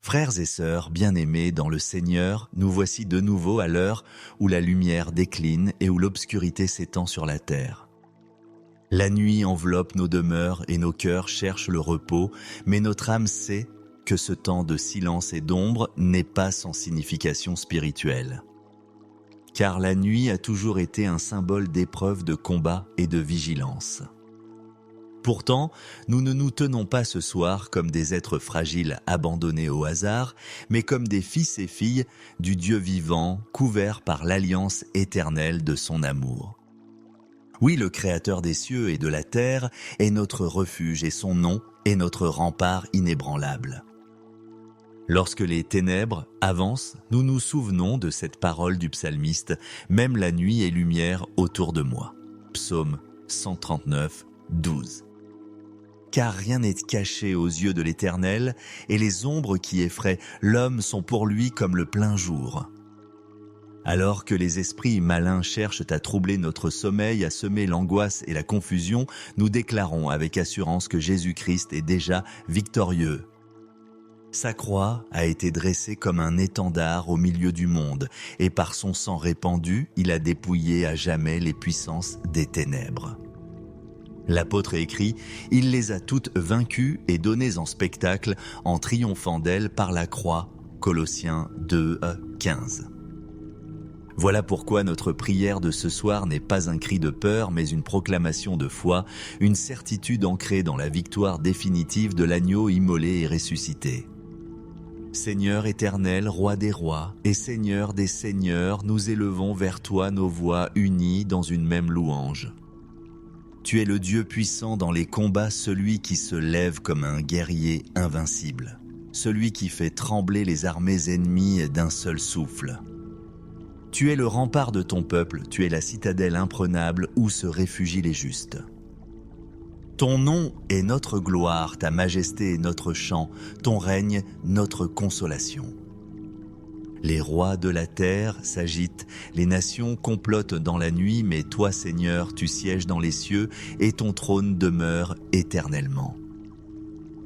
Frères et sœurs, bien-aimés dans le Seigneur, nous voici de nouveau à l'heure où la lumière décline et où l'obscurité s'étend sur la terre. La nuit enveloppe nos demeures et nos cœurs cherchent le repos, mais notre âme sait que ce temps de silence et d'ombre n'est pas sans signification spirituelle. Car la nuit a toujours été un symbole d'épreuve, de combat et de vigilance. Pourtant, nous ne nous tenons pas ce soir comme des êtres fragiles abandonnés au hasard, mais comme des fils et filles du Dieu vivant, couverts par l'alliance éternelle de son amour. Oui, le Créateur des cieux et de la terre est notre refuge et son nom est notre rempart inébranlable. Lorsque les ténèbres avancent, nous nous souvenons de cette parole du psalmiste « Même la nuit est lumière autour de moi ». Psaume 139, 12. Car rien n'est caché aux yeux de l'Éternel, et les ombres qui effraient l'homme sont pour lui comme le plein jour. Alors que les esprits malins cherchent à troubler notre sommeil, à semer l'angoisse et la confusion, nous déclarons avec assurance que Jésus-Christ est déjà victorieux. Sa croix a été dressée comme un étendard au milieu du monde, et par son sang répandu, il a dépouillé à jamais les puissances des ténèbres. L'apôtre écrit « Il les a toutes vaincues et données en spectacle en triomphant d'elles par la croix » Colossiens 2, 15. Voilà pourquoi notre prière de ce soir n'est pas un cri de peur, mais une proclamation de foi, une certitude ancrée dans la victoire définitive de l'agneau immolé et ressuscité. Seigneur éternel, roi des rois et Seigneur des seigneurs, nous élevons vers toi nos voix unies dans une même louange. Tu es le Dieu puissant dans les combats, celui qui se lève comme un guerrier invincible, celui qui fait trembler les armées ennemies d'un seul souffle. Tu es le rempart de ton peuple, tu es la citadelle imprenable où se réfugient les justes. Ton nom est notre gloire, ta majesté est notre chant, ton règne notre consolation. Les rois de la terre s'agitent, les nations complotent dans la nuit, mais toi, Seigneur, tu sièges dans les cieux et ton trône demeure éternellement.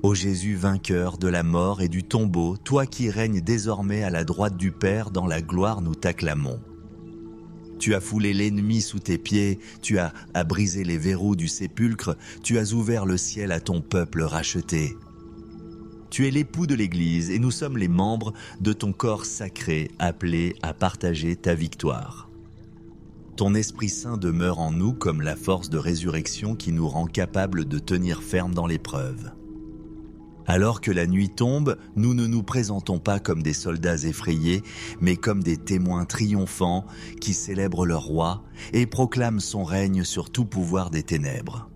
Ô Jésus, vainqueur de la mort et du tombeau, toi qui règnes désormais à la droite du Père, dans la gloire nous t'acclamons. Tu as foulé l'ennemi sous tes pieds, tu as brisé les verrous du sépulcre, tu as ouvert le ciel à ton peuple racheté. Tu es l'époux de l'Église et nous sommes les membres de ton corps sacré appelés à partager ta victoire. Ton Esprit Saint demeure en nous comme la force de résurrection qui nous rend capables de tenir ferme dans l'épreuve. Alors que la nuit tombe, nous ne nous présentons pas comme des soldats effrayés, mais comme des témoins triomphants qui célèbrent leur roi et proclament son règne sur tout pouvoir des ténèbres.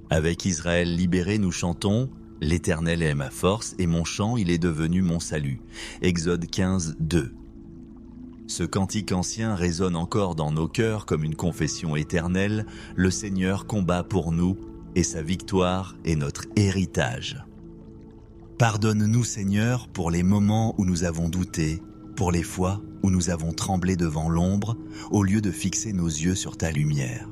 Avec Israël libéré, nous chantons « L'Éternel est ma force et mon chant, il est devenu mon salut » Exode 15, 2. Ce cantique ancien résonne encore dans nos cœurs comme une confession éternelle. Le Seigneur combat pour nous et sa victoire est notre héritage. Pardonne-nous, Seigneur, pour les moments où nous avons douté, pour les fois où nous avons tremblé devant l'ombre, au lieu de fixer nos yeux sur ta lumière.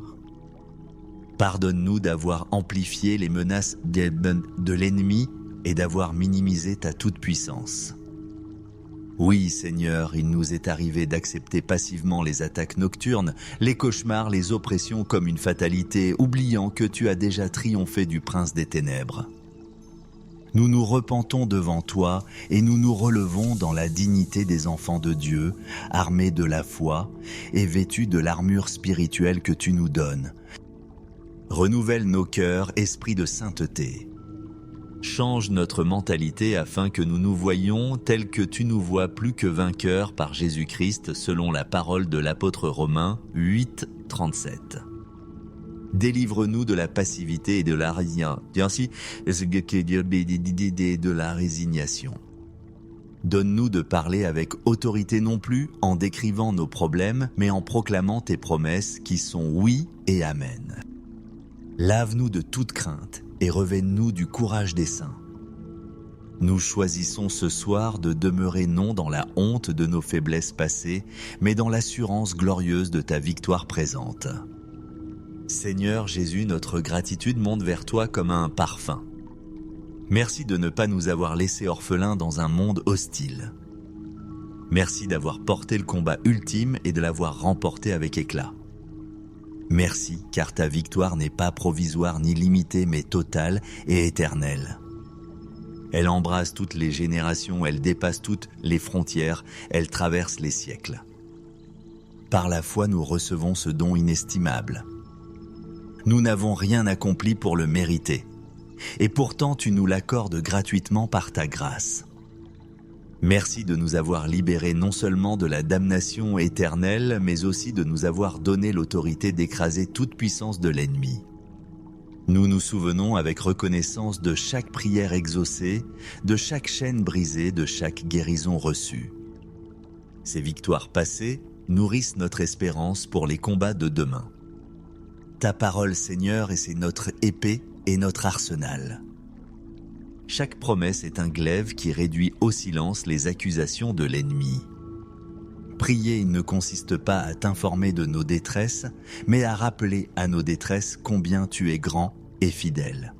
Pardonne-nous d'avoir amplifié les menaces de l'ennemi et d'avoir minimisé ta toute-puissance. Oui, Seigneur, il nous est arrivé d'accepter passivement les attaques nocturnes, les cauchemars, les oppressions comme une fatalité, oubliant que tu as déjà triomphé du prince des ténèbres. Nous nous repentons devant toi et nous nous relevons dans la dignité des enfants de Dieu, armés de la foi et vêtus de l'armure spirituelle que tu nous donnes. Renouvelle nos cœurs, esprit de sainteté. Change notre mentalité afin que nous nous voyions tels que tu nous vois plus que vainqueurs par Jésus-Christ selon la parole de l'apôtre Romains 8, 37. Délivre-nous de la passivité et de la résignation. Donne-nous de parler avec autorité non plus en décrivant nos problèmes, mais en proclamant tes promesses qui sont oui et amen. Lave-nous de toute crainte et revêt-nous du courage des saints. Nous choisissons ce soir de demeurer non dans la honte de nos faiblesses passées, mais dans l'assurance glorieuse de ta victoire présente. Seigneur Jésus, notre gratitude monte vers toi comme un parfum. Merci de ne pas nous avoir laissés orphelins dans un monde hostile. Merci d'avoir porté le combat ultime et de l'avoir remporté avec éclat. Merci, car ta victoire n'est pas provisoire ni limitée, mais totale et éternelle. Elle embrasse toutes les générations, elle dépasse toutes les frontières, elle traverse les siècles. Par la foi, nous recevons ce don inestimable. Nous n'avons rien accompli pour le mériter, et pourtant tu nous l'accordes gratuitement par ta grâce. Merci de nous avoir libérés non seulement de la damnation éternelle, mais aussi de nous avoir donné l'autorité d'écraser toute puissance de l'ennemi. Nous nous souvenons avec reconnaissance de chaque prière exaucée, de chaque chaîne brisée, de chaque guérison reçue. Ces victoires passées nourrissent notre espérance pour les combats de demain. Ta parole, Seigneur, et c'est notre épée et notre arsenal. Chaque promesse est un glaive qui réduit au silence les accusations de l'ennemi. Prier ne consiste pas à t'informer de nos détresses, mais à rappeler à nos détresses combien tu es grand et fidèle.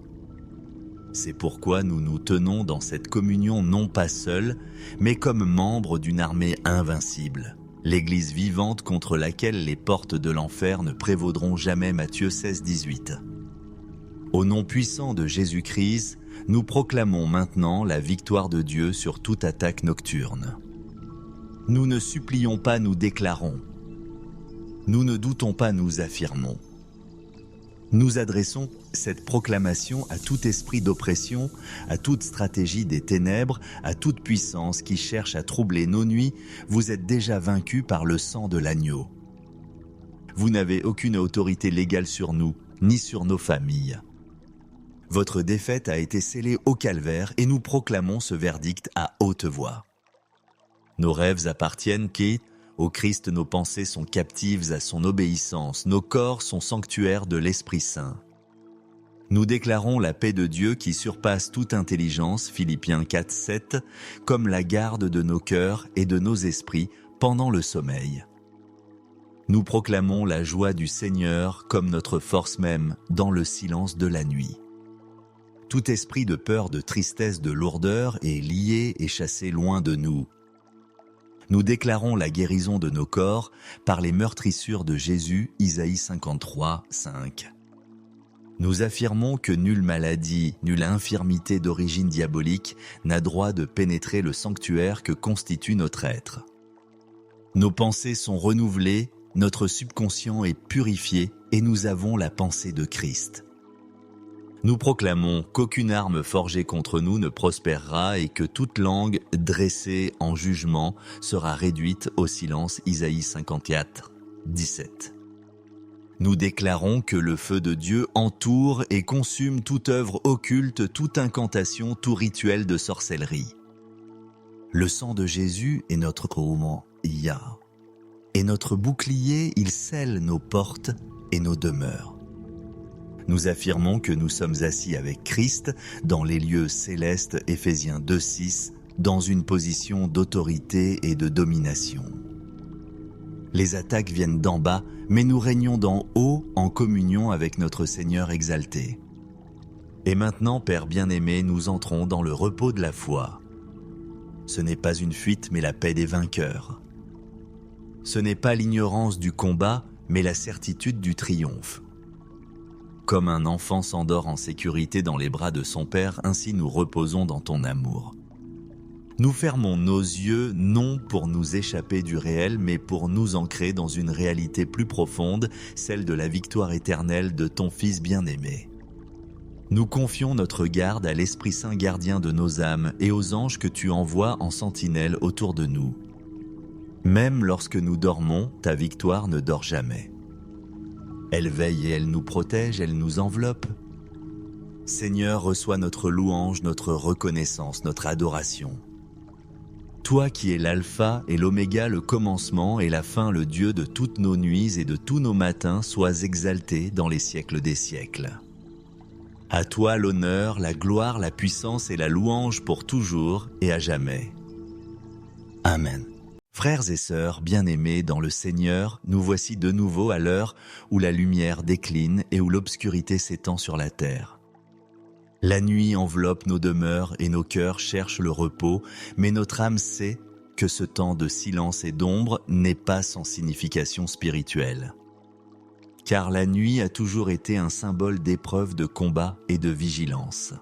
C'est pourquoi nous nous tenons dans cette communion non pas seuls, mais comme membres d'une armée invincible, l'Église vivante contre laquelle les portes de l'enfer ne prévaudront jamais. Matthieu 16, 18. Au nom puissant de Jésus-Christ, nous proclamons maintenant la victoire de Dieu sur toute attaque nocturne. Nous ne supplions pas, nous déclarons. Nous ne doutons pas, nous affirmons. Nous adressons cette proclamation à tout esprit d'oppression, à toute stratégie des ténèbres, à toute puissance qui cherche à troubler nos nuits. Vous êtes déjà vaincus par le sang de l'agneau. Vous n'avez aucune autorité légale sur nous, ni sur nos familles. Votre défaite a été scellée au calvaire et nous proclamons ce verdict à haute voix. Nos rêves appartiennent au Christ, nos pensées sont captives à son obéissance, nos corps sont sanctuaires de l'Esprit Saint. Nous déclarons la paix de Dieu qui surpasse toute intelligence, Philippiens 4, 7, comme la garde de nos cœurs et de nos esprits pendant le sommeil. Nous proclamons la joie du Seigneur comme notre force même dans le silence de la nuit. Tout esprit de peur, de tristesse, de lourdeur est lié et chassé loin de nous. Nous déclarons la guérison de nos corps par les meurtrissures de Jésus, Isaïe 53, 5. Nous affirmons que nulle maladie, nulle infirmité d'origine diabolique n'a droit de pénétrer le sanctuaire que constitue notre être. Nos pensées sont renouvelées, notre subconscient est purifié et nous avons la pensée de Christ. Nous proclamons qu'aucune arme forgée contre nous ne prospérera et que toute langue dressée en jugement sera réduite au silence. Isaïe 54, 17. Nous déclarons que le feu de Dieu entoure et consume toute œuvre occulte, toute incantation, tout rituel de sorcellerie. Le sang de Jésus est notre roman, et notre bouclier, il scelle nos portes et nos demeures. Nous affirmons que nous sommes assis avec Christ dans les lieux célestes, Éphésiens 2, 6, dans une position d'autorité et de domination. Les attaques viennent d'en bas, mais nous régnons d'en haut en communion avec notre Seigneur exalté. Et maintenant, Père bien-aimé, nous entrons dans le repos de la foi. Ce n'est pas une fuite, mais la paix des vainqueurs. Ce n'est pas l'ignorance du combat, mais la certitude du triomphe. Comme un enfant s'endort en sécurité dans les bras de son Père, ainsi nous reposons dans ton amour. Nous fermons nos yeux non pour nous échapper du réel, mais pour nous ancrer dans une réalité plus profonde, celle de la victoire éternelle de ton Fils bien-aimé. Nous confions notre garde à l'Esprit Saint gardien de nos âmes et aux anges que tu envoies en sentinelle autour de nous. Même lorsque nous dormons, ta victoire ne dort jamais. Elle veille et elle nous protège, elle nous enveloppe. Seigneur, reçois notre louange, notre reconnaissance, notre adoration. Toi qui es l'alpha et l'oméga, le commencement et la fin, le Dieu de toutes nos nuits et de tous nos matins, sois exalté dans les siècles des siècles. À toi l'honneur, la gloire, la puissance et la louange pour toujours et à jamais. Amen. Frères et sœurs bien-aimés dans le Seigneur, nous voici de nouveau à l'heure où la lumière décline et où l'obscurité s'étend sur la terre. La nuit enveloppe nos demeures et nos cœurs cherchent le repos, mais notre âme sait que ce temps de silence et d'ombre n'est pas sans signification spirituelle. Car la nuit a toujours été un symbole d'épreuve, de combat et de vigilance.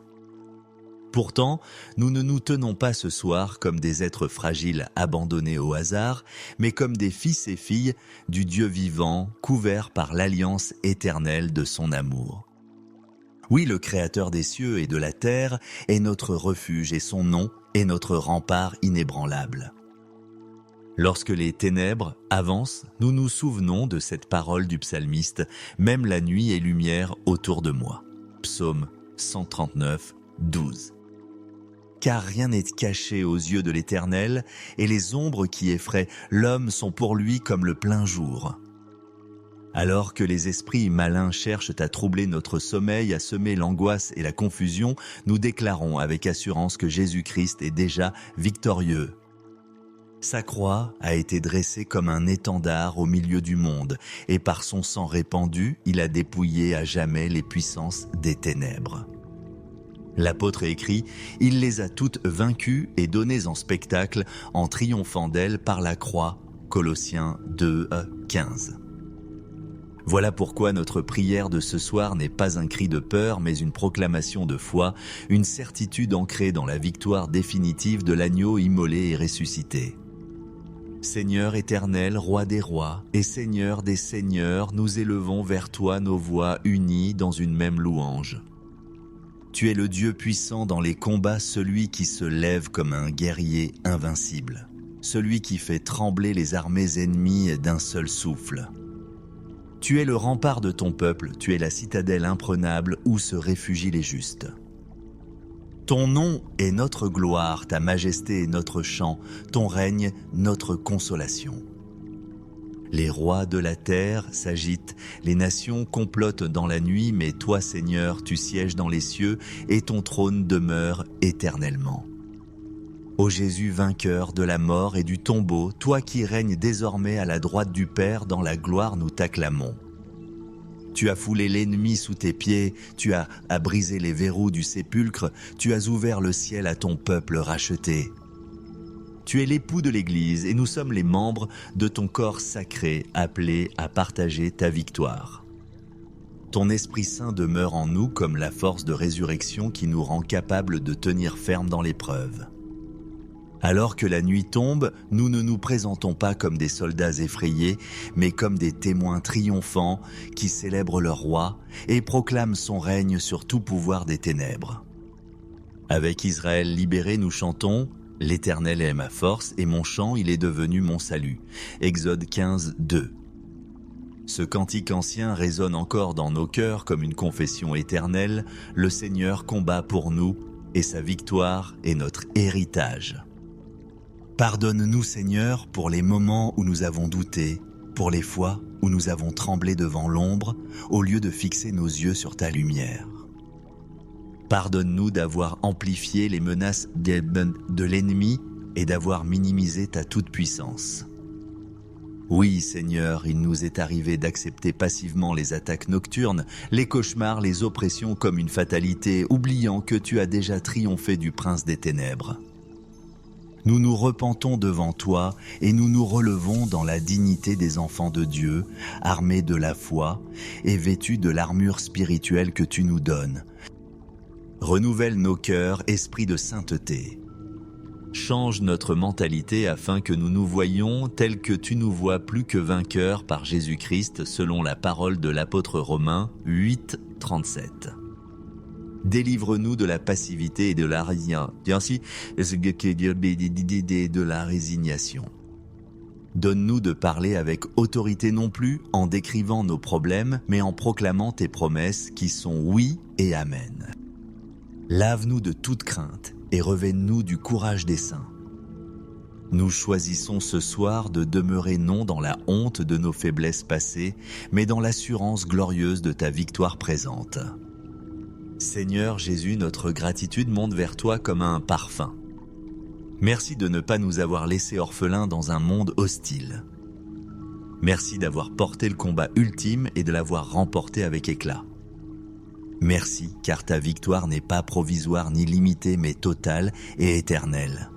Pourtant, nous ne nous tenons pas ce soir comme des êtres fragiles abandonnés au hasard, mais comme des fils et filles du Dieu vivant, couverts par l'alliance éternelle de son amour. Oui, le Créateur des cieux et de la terre est notre refuge et son nom est notre rempart inébranlable. Lorsque les ténèbres avancent, nous nous souvenons de cette parole du psalmiste « Même la nuit est lumière autour de moi ». Psaume 139, 12. Car rien n'est caché aux yeux de l'Éternel, et les ombres qui effraient l'homme sont pour lui comme le plein jour. Alors que les esprits malins cherchent à troubler notre sommeil, à semer l'angoisse et la confusion, nous déclarons avec assurance que Jésus-Christ est déjà victorieux. Sa croix a été dressée comme un étendard au milieu du monde, et par son sang répandu, il a dépouillé à jamais les puissances des ténèbres. L'apôtre écrit « Il les a toutes vaincues et données en spectacle en triomphant d'elles par la croix » Colossiens 2, 15. Voilà pourquoi notre prière de ce soir n'est pas un cri de peur, mais une proclamation de foi, une certitude ancrée dans la victoire définitive de l'agneau immolé et ressuscité. Seigneur éternel, roi des rois et Seigneur des seigneurs, nous élevons vers toi nos voix unies dans une même louange. Tu es le Dieu puissant dans les combats, celui qui se lève comme un guerrier invincible, celui qui fait trembler les armées ennemies d'un seul souffle. Tu es le rempart de ton peuple, tu es la citadelle imprenable où se réfugient les justes. Ton nom est notre gloire, ta majesté est notre chant, ton règne notre consolation. Les rois de la terre s'agitent, les nations complotent dans la nuit, mais toi, Seigneur, tu sièges dans les cieux et ton trône demeure éternellement. Ô Jésus, vainqueur de la mort et du tombeau, toi qui règnes désormais à la droite du Père, dans la gloire nous t'acclamons. Tu as foulé l'ennemi sous tes pieds, tu as brisé les verrous du sépulcre, tu as ouvert le ciel à ton peuple racheté. Tu es l'époux de l'Église et nous sommes les membres de ton corps sacré, appelés à partager ta victoire. Ton Esprit Saint demeure en nous comme la force de résurrection qui nous rend capables de tenir ferme dans l'épreuve. Alors que la nuit tombe, nous ne nous présentons pas comme des soldats effrayés, mais comme des témoins triomphants qui célèbrent leur roi et proclament son règne sur tout pouvoir des ténèbres. Avec Israël libéré, nous chantons « L'Éternel est ma force et mon chant, il est devenu mon salut » Exode 15, 2. Ce cantique ancien résonne encore dans nos cœurs comme une confession éternelle « Le Seigneur combat pour nous et sa victoire est notre héritage ». Pardonne-nous, Seigneur, pour les moments où nous avons douté, pour les fois où nous avons tremblé devant l'ombre, au lieu de fixer nos yeux sur ta lumière. Pardonne-nous d'avoir amplifié les menaces de l'ennemi et d'avoir minimisé ta toute-puissance. Oui, Seigneur, il nous est arrivé d'accepter passivement les attaques nocturnes, les cauchemars, les oppressions comme une fatalité, oubliant que tu as déjà triomphé du prince des ténèbres. Nous nous repentons devant toi et nous nous relevons dans la dignité des enfants de Dieu, armés de la foi et vêtus de l'armure spirituelle que tu nous donnes. Renouvelle nos cœurs, esprit de sainteté. Change notre mentalité afin que nous nous voyions tels que tu nous vois plus que vainqueurs par Jésus-Christ selon la parole de l'apôtre Romains 8, 37. Délivre-nous de la passivité et de la résignation. Donne-nous de parler avec autorité non plus en décrivant nos problèmes, mais en proclamant tes promesses qui sont oui et amen. Lave-nous de toute crainte et revêt-nous du courage des saints. Nous choisissons ce soir de demeurer non dans la honte de nos faiblesses passées, mais dans l'assurance glorieuse de ta victoire présente. Seigneur Jésus, notre gratitude monte vers toi comme un parfum. Merci de ne pas nous avoir laissés orphelins dans un monde hostile. Merci d'avoir porté le combat ultime et de l'avoir remporté avec éclat. Merci, car ta victoire n'est pas provisoire ni limitée, mais totale et éternelle.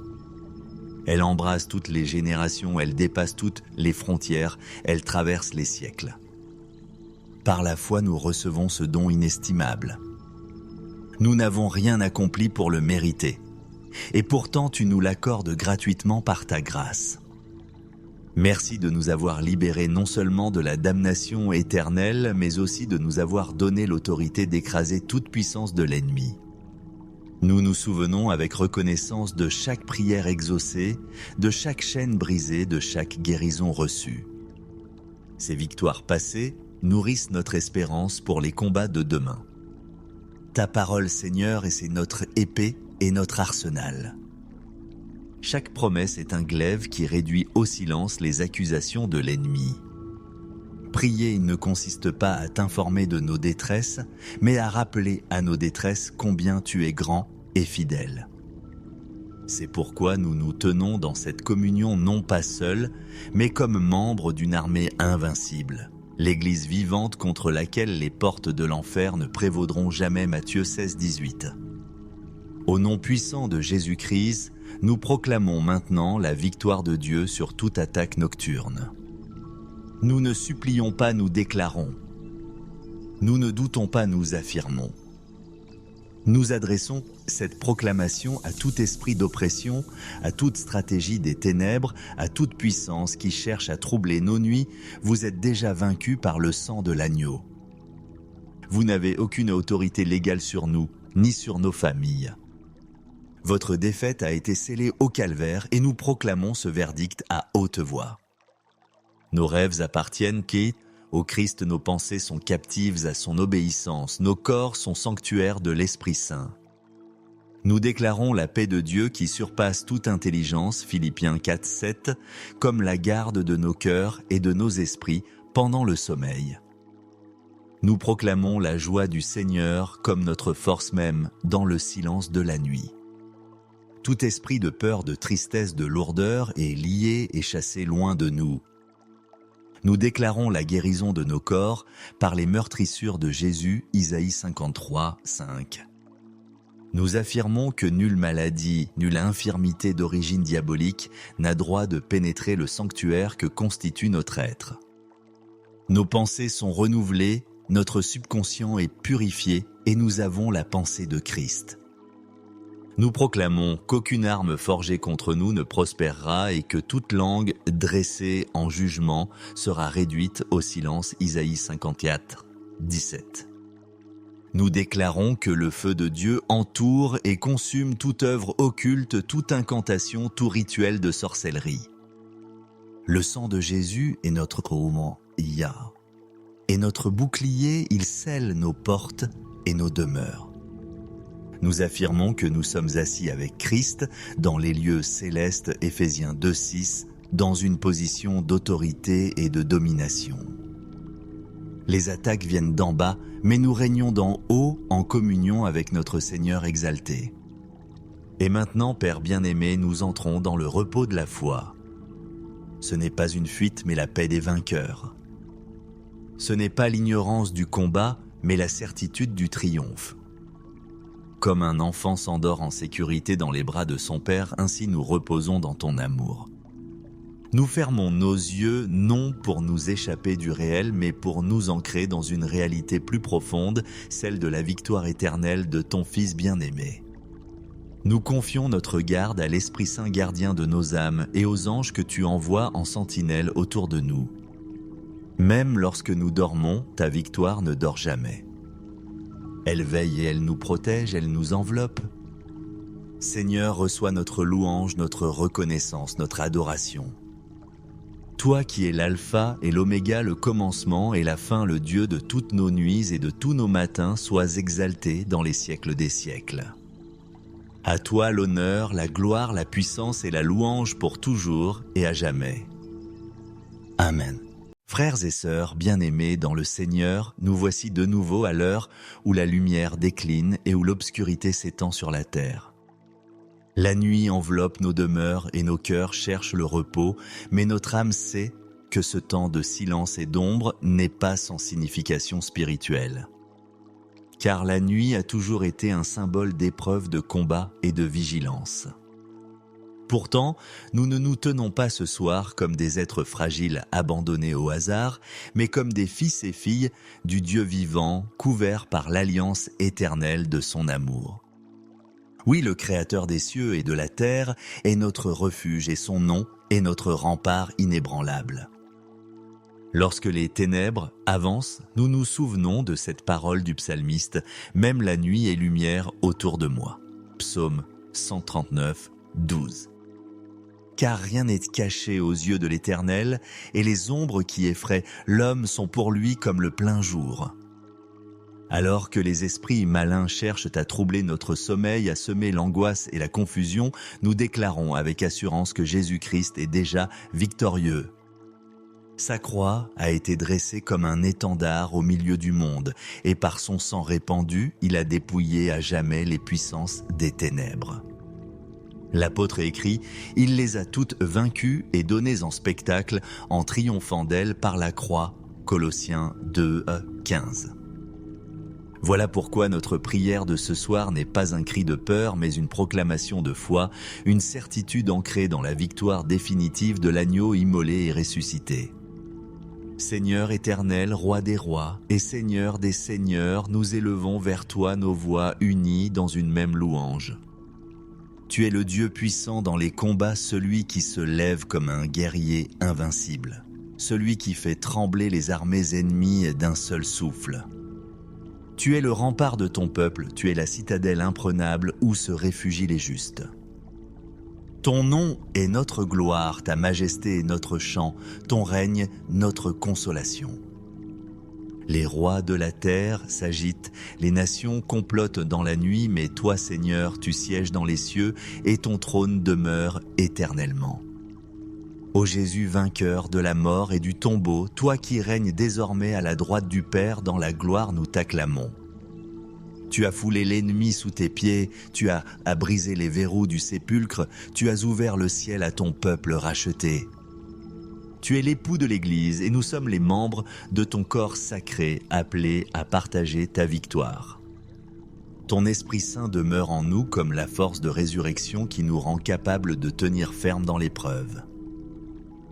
Elle embrasse toutes les générations, elle dépasse toutes les frontières, elle traverse les siècles. Par la foi, nous recevons ce don inestimable. Nous n'avons rien accompli pour le mériter, et pourtant tu nous l'accordes gratuitement par ta grâce. Merci de nous avoir libérés non seulement de la damnation éternelle, mais aussi de nous avoir donné l'autorité d'écraser toute puissance de l'ennemi. Nous nous souvenons avec reconnaissance de chaque prière exaucée, de chaque chaîne brisée, de chaque guérison reçue. Ces victoires passées nourrissent notre espérance pour les combats de demain. Ta parole, Seigneur, et c'est notre épée et notre arsenal. Chaque promesse est un glaive qui réduit au silence les accusations de l'ennemi. Prier ne consiste pas à t'informer de nos détresses, mais à rappeler à nos détresses combien tu es grand et fidèle. C'est pourquoi nous nous tenons dans cette communion non pas seuls, mais comme membres d'une armée invincible, l'Église vivante contre laquelle les portes de l'enfer ne prévaudront jamais. Matthieu 16, 18. Au nom puissant de Jésus-Christ, nous proclamons maintenant la victoire de Dieu sur toute attaque nocturne. Nous ne supplions pas, nous déclarons. Nous ne doutons pas, nous affirmons. Nous adressons cette proclamation à tout esprit d'oppression, à toute stratégie des ténèbres, à toute puissance qui cherche à troubler nos nuits. Vous êtes déjà vaincus par le sang de l'agneau. Vous n'avez aucune autorité légale sur nous, ni sur nos familles. Votre défaite a été scellée au calvaire et nous proclamons ce verdict à haute voix. Nos rêves appartiennent au Christ, nos pensées sont captives à son obéissance, nos corps sont sanctuaires de l'Esprit Saint. Nous déclarons la paix de Dieu qui surpasse toute intelligence, Philippiens 4, 7, comme la garde de nos cœurs et de nos esprits pendant le sommeil. Nous proclamons la joie du Seigneur comme notre force même dans le silence de la nuit. Tout esprit de peur, de tristesse, de lourdeur est lié et chassé loin de nous. Nous déclarons la guérison de nos corps par les meurtrissures de Jésus, Isaïe 53, 5. Nous affirmons que nulle maladie, nulle infirmité d'origine diabolique n'a droit de pénétrer le sanctuaire que constitue notre être. Nos pensées sont renouvelées, notre subconscient est purifié et nous avons la pensée de Christ. Nous proclamons qu'aucune arme forgée contre nous ne prospérera et que toute langue dressée en jugement sera réduite au silence. Isaïe 54, 17. Nous déclarons que le feu de Dieu entoure et consume toute œuvre occulte, toute incantation, tout rituel de sorcellerie. Le sang de Jésus est notre Yah, et notre bouclier, il scelle nos portes et nos demeures. Nous affirmons que nous sommes assis avec Christ dans les lieux célestes, Éphésiens 2, 6, dans une position d'autorité et de domination. Les attaques viennent d'en bas, mais nous régnons d'en haut en communion avec notre Seigneur exalté. Et maintenant, Père bien-aimé, nous entrons dans le repos de la foi. Ce n'est pas une fuite, mais la paix des vainqueurs. Ce n'est pas l'ignorance du combat, mais la certitude du triomphe. Comme un enfant s'endort en sécurité dans les bras de son Père, ainsi nous reposons dans ton amour. Nous fermons nos yeux non pour nous échapper du réel, mais pour nous ancrer dans une réalité plus profonde, celle de la victoire éternelle de ton Fils bien-aimé. Nous confions notre garde à l'Esprit Saint gardien de nos âmes et aux anges que tu envoies en sentinelle autour de nous. Même lorsque nous dormons, ta victoire ne dort jamais. Elle veille et elle nous protège, elle nous enveloppe. Seigneur, reçois notre louange, notre reconnaissance, notre adoration. Toi qui es l'alpha et l'oméga, le commencement et la fin, le Dieu de toutes nos nuits et de tous nos matins, sois exalté dans les siècles des siècles. À toi l'honneur, la gloire, la puissance et la louange pour toujours et à jamais. Amen. Frères et sœurs bien-aimés dans le Seigneur, nous voici de nouveau à l'heure où la lumière décline et où l'obscurité s'étend sur la terre. La nuit enveloppe nos demeures et nos cœurs cherchent le repos, mais notre âme sait que ce temps de silence et d'ombre n'est pas sans signification spirituelle. car la nuit a toujours été un symbole d'épreuve, de combat et de vigilance. Pourtant, nous ne nous tenons pas ce soir comme des êtres fragiles abandonnés au hasard, mais comme des fils et filles du Dieu vivant, couverts par l'alliance éternelle de son amour. Oui, le Créateur des cieux et de la terre est notre refuge et son nom est notre rempart inébranlable. Lorsque les ténèbres avancent, nous nous souvenons de cette parole du psalmiste « Même la nuit est lumière autour de moi ». Psaume 139, 12. Car rien n'est caché aux yeux de l'Éternel, et les ombres qui effraient l'homme sont pour lui comme le plein jour. Alors que les esprits malins cherchent à troubler notre sommeil, à semer l'angoisse et la confusion, nous déclarons avec assurance que Jésus-Christ est déjà victorieux. Sa croix a été dressée comme un étendard au milieu du monde, et par son sang répandu, il a dépouillé à jamais les puissances des ténèbres. L'apôtre écrit « Il les a toutes vaincues et données en spectacle en triomphant d'elles par la croix » Colossiens 2, 15. Voilà pourquoi notre prière de ce soir n'est pas un cri de peur, mais une proclamation de foi, une certitude ancrée dans la victoire définitive de l'agneau immolé et ressuscité. Seigneur éternel, roi des rois et Seigneur des seigneurs, nous élevons vers toi nos voix unies dans une même louange. Tu es le Dieu puissant dans les combats, celui qui se lève comme un guerrier invincible, celui qui fait trembler les armées ennemies d'un seul souffle. Tu es le rempart de ton peuple, tu es la citadelle imprenable où se réfugient les justes. Ton nom est notre gloire, ta majesté est notre chant, ton règne notre consolation. Les rois de la terre s'agitent, les nations complotent dans la nuit, mais toi, Seigneur, tu sièges dans les cieux et ton trône demeure éternellement. Ô Jésus, vainqueur de la mort et du tombeau, toi qui règnes désormais à la droite du Père, dans la gloire nous t'acclamons. Tu as foulé l'ennemi sous tes pieds, tu as brisé les verrous du sépulcre, tu as ouvert le ciel à ton peuple racheté. Tu es l'époux de l'Église et nous sommes les membres de ton corps sacré appelés à partager ta victoire. Ton Esprit Saint demeure en nous comme la force de résurrection qui nous rend capables de tenir ferme dans l'épreuve.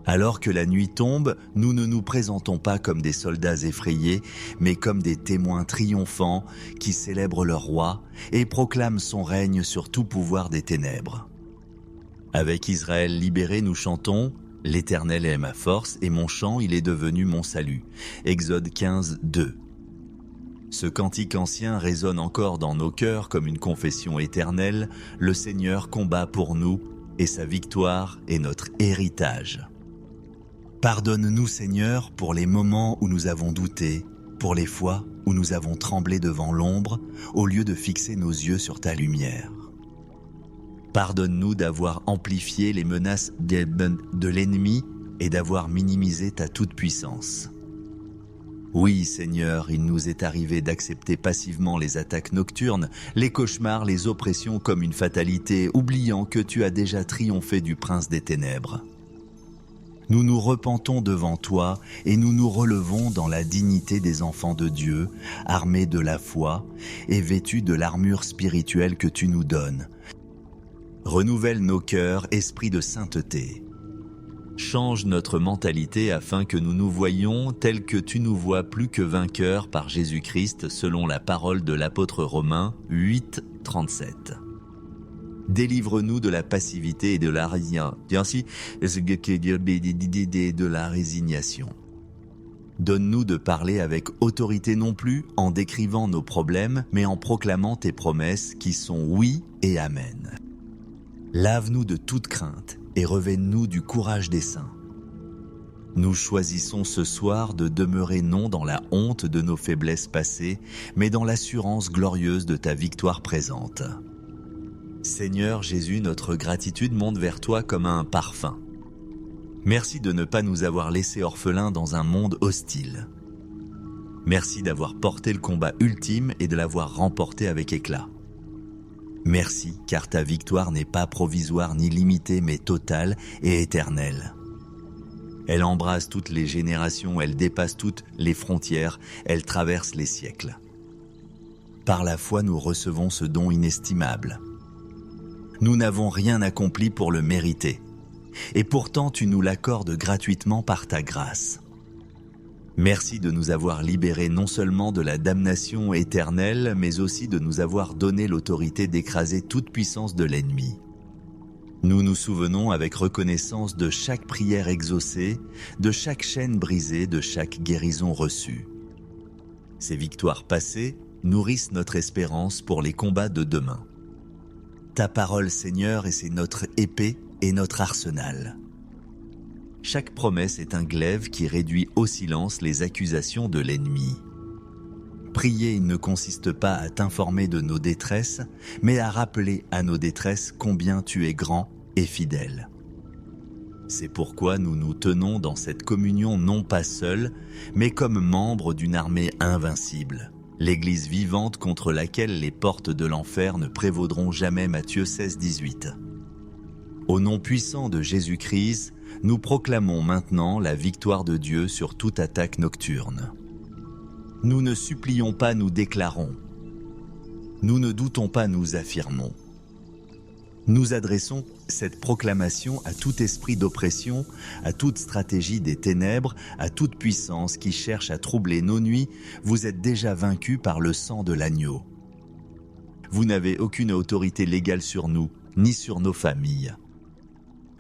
Alors que la nuit tombe, nous ne nous présentons pas comme des soldats effrayés, mais comme des témoins triomphants qui célèbrent leur roi et proclament son règne sur tout pouvoir des ténèbres. Avec Israël libéré, nous chantons « L'Éternel est ma force et mon chant, il est devenu mon salut » Exode 15, 2. Ce cantique ancien résonne encore dans nos cœurs comme une confession éternelle. Le Seigneur combat pour nous et sa victoire est notre héritage. Pardonne-nous, Seigneur, pour les moments où nous avons douté, pour les fois où nous avons tremblé devant l'ombre, au lieu de fixer nos yeux sur ta lumière. Pardonne-nous d'avoir amplifié les menaces de l'ennemi et d'avoir minimisé ta toute-puissance. Oui, Seigneur, il nous est arrivé d'accepter passivement les attaques nocturnes, les cauchemars, les oppressions comme une fatalité, oubliant que tu as déjà triomphé du prince des ténèbres. Nous nous repentons devant toi et nous nous relevons dans la dignité des enfants de Dieu, armés de la foi et vêtus de l'armure spirituelle que tu nous donnes. Renouvelle nos cœurs, esprit de sainteté. Change notre mentalité afin que nous nous voyions tels que tu nous vois plus que vainqueurs par Jésus-Christ selon la parole de l'apôtre Romains 8, 37. Délivre-nous de la passivité et de la résignation. Donne-nous de parler avec autorité non plus en décrivant nos problèmes, mais en proclamant tes promesses qui sont oui et amen. Lave-nous de toute crainte et revêt-nous du courage des saints. Nous choisissons ce soir de demeurer non dans la honte de nos faiblesses passées, mais dans l'assurance glorieuse de ta victoire présente. Seigneur Jésus, notre gratitude monte vers toi comme un parfum. Merci de ne pas nous avoir laissés orphelins dans un monde hostile. Merci d'avoir porté le combat ultime et de l'avoir remporté avec éclat. Merci, car ta victoire n'est pas provisoire ni limitée, mais totale et éternelle. Elle embrasse toutes les générations, elle dépasse toutes les frontières, elle traverse les siècles. par la foi nous recevons ce don inestimable. Nous n'avons rien accompli pour le mériter, et pourtant tu nous l'accordes gratuitement par ta grâce. Merci de nous avoir libérés non seulement de la damnation éternelle, mais aussi de nous avoir donné l'autorité d'écraser toute puissance de l'ennemi. Nous nous souvenons avec reconnaissance de chaque prière exaucée, de chaque chaîne brisée, de chaque guérison reçue. Ces victoires passées nourrissent notre espérance pour les combats de demain. Ta parole, Seigneur, et c'est notre épée et notre arsenal. Chaque promesse est un glaive qui réduit au silence les accusations de l'ennemi. Prier ne consiste pas à t'informer de nos détresses, mais à rappeler à nos détresses combien tu es grand et fidèle. C'est pourquoi nous nous tenons dans cette communion non pas seuls, mais comme membres d'une armée invincible, l'Église vivante contre laquelle les portes de l'enfer ne prévaudront jamais. Matthieu 16, 18. Au nom puissant de Jésus-Christ, nous proclamons maintenant la victoire de Dieu sur toute attaque nocturne. Nous ne supplions pas, nous déclarons. Nous ne doutons pas, nous affirmons. Nous adressons cette proclamation à tout esprit d'oppression, à toute stratégie des ténèbres, à toute puissance qui cherche à troubler nos nuits. Vous êtes déjà vaincus par le sang de l'agneau. Vous n'avez aucune autorité légale sur nous, ni sur nos familles.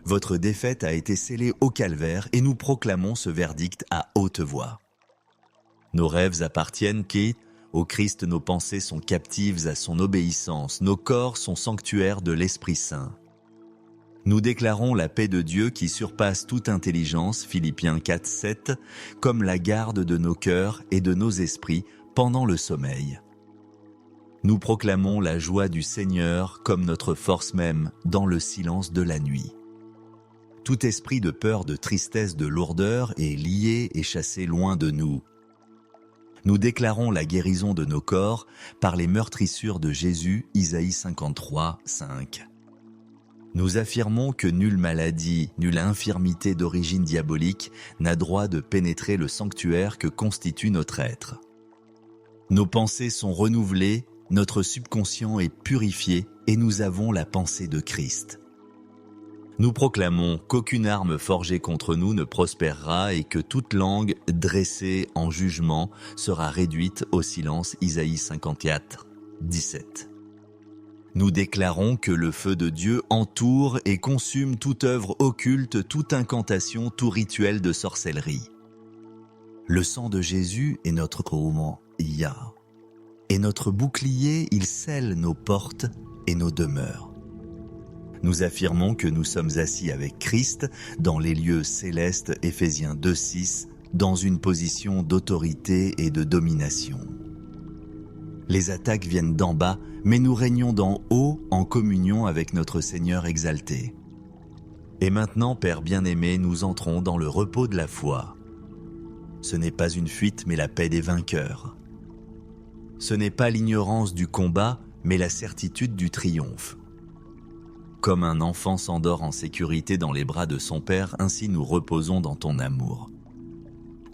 Votre défaite a été scellée au calvaire et nous proclamons ce verdict à haute voix. Nos rêves appartiennent au Christ, nos pensées sont captives à son obéissance, nos corps sont sanctuaires de l'Esprit Saint. Nous déclarons la paix de Dieu qui surpasse toute intelligence, Philippiens 4, 7, comme la garde de nos cœurs et de nos esprits pendant le sommeil. Nous proclamons la joie du Seigneur comme notre force même dans le silence de la nuit. Tout esprit de peur, de tristesse, de lourdeur est lié et chassé loin de nous. Nous déclarons la guérison de nos corps par les meurtrissures de Jésus, Isaïe 53, 5. Nous affirmons que nulle maladie, nulle infirmité d'origine diabolique n'a droit de pénétrer le sanctuaire que constitue notre être. Nos pensées sont renouvelées, notre subconscient est purifié et nous avons la pensée de Christ. Nous proclamons qu'aucune arme forgée contre nous ne prospérera et que toute langue dressée en jugement sera réduite au silence. Isaïe 54, 17. Nous déclarons que le feu de Dieu entoure et consume toute œuvre occulte, toute incantation, tout rituel de sorcellerie. Le sang de Jésus est notre roman, et notre bouclier, il scelle nos portes et nos demeures. Nous affirmons que nous sommes assis avec Christ dans les lieux célestes, Éphésiens 2, 6, dans une position d'autorité et de domination. Les attaques viennent d'en bas, mais nous régnons d'en haut en communion avec notre Seigneur exalté. Et maintenant, Père bien-aimé, nous entrons dans le repos de la foi. Ce n'est pas une fuite, mais la paix des vainqueurs. Ce n'est pas l'ignorance du combat, mais la certitude du triomphe. Comme un enfant s'endort en sécurité dans les bras de son Père, ainsi nous reposons dans ton amour.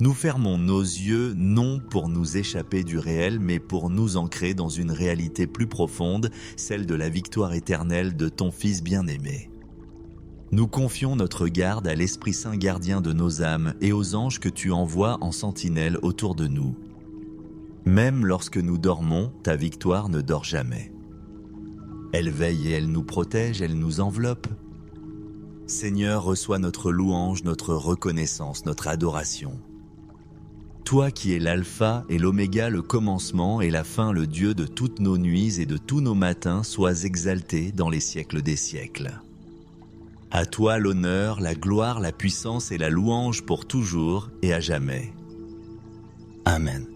Nous fermons nos yeux non pour nous échapper du réel, mais pour nous ancrer dans une réalité plus profonde, celle de la victoire éternelle de ton Fils bien-aimé. Nous confions notre garde à l'Esprit Saint gardien de nos âmes et aux anges que tu envoies en sentinelle autour de nous. Même lorsque nous dormons, ta victoire ne dort jamais. Elle veille et elle nous protège, elle nous enveloppe. Seigneur, reçois notre louange, notre reconnaissance, notre adoration. Toi qui es l'alpha et l'oméga, le commencement et la fin, le Dieu de toutes nos nuits et de tous nos matins, sois exalté dans les siècles des siècles. À toi l'honneur, la gloire, la puissance et la louange pour toujours et à jamais. Amen.